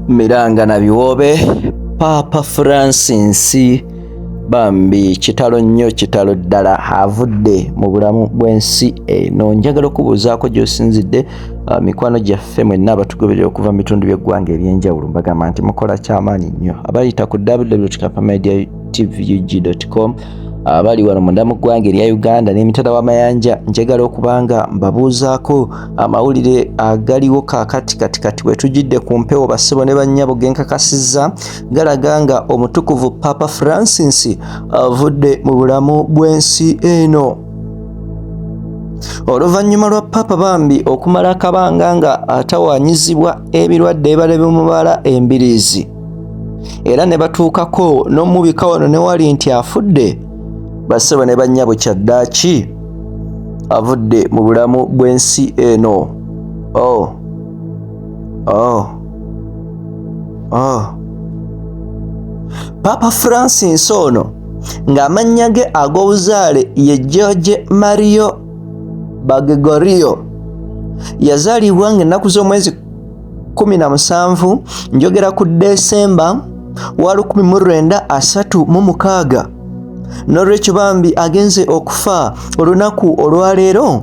Miranga na biwobe Papa Francis bambi kitalo nnyo kitalo ddala avudde mu bulamu bw'ensi eno. Njagala okubuuzaako gy'osinzidde mikwano gyaffe mwenna abatugoberera okuva mu bitundu by'eggwanga eby'enjawulo mbagamba nti mukola kyamaanyi nnyo. Abayita ku www.kapamediatv.com abali wano munda mu ggwanga erya Uganda n'emitala w'amayanja, njagala okubanga mbabuuzaako amawulire agaliwo kaakati kati we tujjidde ku mpewo bassebo ne bannyabo genkakasizza galaga nga omutukuvu Papa Francis avudde mu bulamu bw'ensi eno. Oluvannyuma lwa Papa bambi okumala akabanga nga atawaanyizibwa ebirwadde ebibala bimubala embiriizi era ne batuukako n'omubika wano ne wali nti afudde, bassebo ne bannyabo kyaddaaki avudde mu bulamu bw'ensi eno. Papa Francis ono ng'amannya ge ag'obuzaale ye George Mario Bergoglio yazaalibwa ng'ennaku z'omwezi 17 njogera ku Desemba wa 1936 n'olwekyo bambi agenze okufa olunaku olwaleero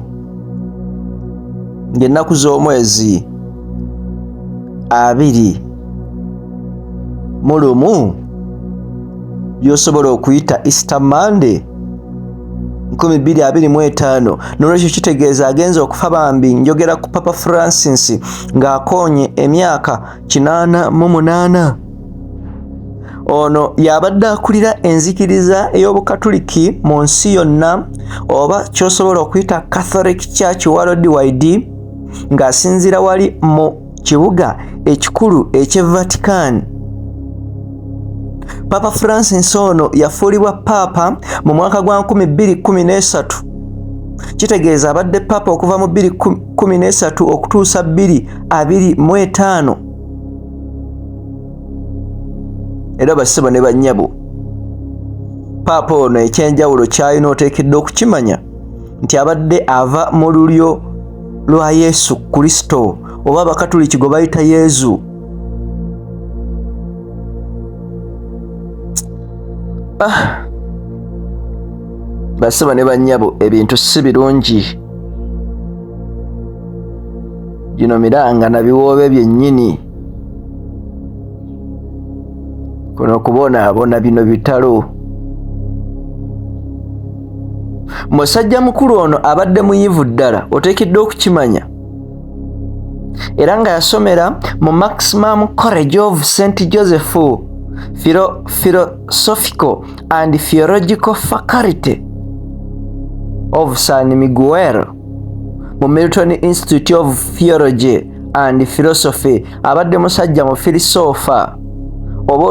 ng'ennaku z'omwezi 21 by'osobola okuyita Easter Monday 2025. N'olwekyo kitegeeza agenze okufa bambi njogera ku Papa Francis ng'akoonye emyaka 88. Ono yabadde akulira enzikiriza ey'Obukatuliki mu nsi yonna oba ky'osobola okuyita Catholic Church worldwide ng'asinziira wali mu kibuga ekikulu eky'e Vatican. Papa Francis ono yafuulibwa Papa mu mwaka gwa 2013. Kitegeeza abadde Papa okuva mu 2013 okutuusa 2025. Era bassebo ne bannyabo, Papa ono ekyenjawulo ky'alina oteekeddwa okukimanya nti abadde ava mu lulyo lwa Yesu Kristo oba Abakatuliki gwe bayita Yezu. Bassebo ne bannyabo, ebintu si birungi. Gino miranga na biwoobe byennyini. Kuno kubonaabona bino bitalo. Musajja mukulu ono abadde muyivu ddala, oteekeddwa okukimanya. Era nga yasomera mu Maximum College of St. Joseph Philosophical and Theological Faculty of San Miguel mu Milton Institute of Theology and Philosophy. Abadde musajja mu filisofa oba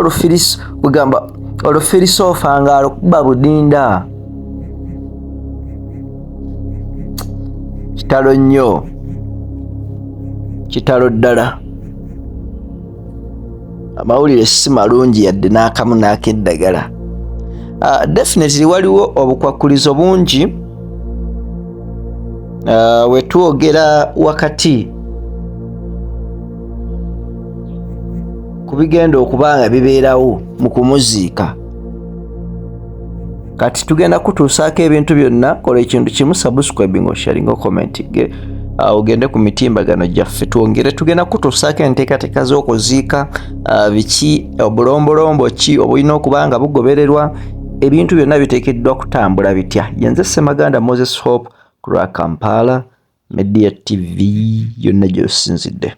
olufilisofa nga alukuba budinda. Kitalo nnyo, kitalo ddala. Amawulire si malungi yadde n'akamu n'ak'eddagala. Definitely waliwo obukwakkulizo bungi we twogera wakati ku bigenda okuba nga bibeerawo mu kumuziika. Kati tugenda kutuusaako ebintu byonna. Kola ekintu kimu, subscribing, sharing, commenting. Ogende ku mitimbagano gyaffe tugenda kutuusaako enteekateeka z'okuziika biki, obulombolombo ki obulina okuba nga bugobererwa. Ebintu byonna biteekeddwa kutambula bitya. Yenze Ssemaganda Moses Hope ku lwa Kampala Media TV, yonna gy'osinzidde.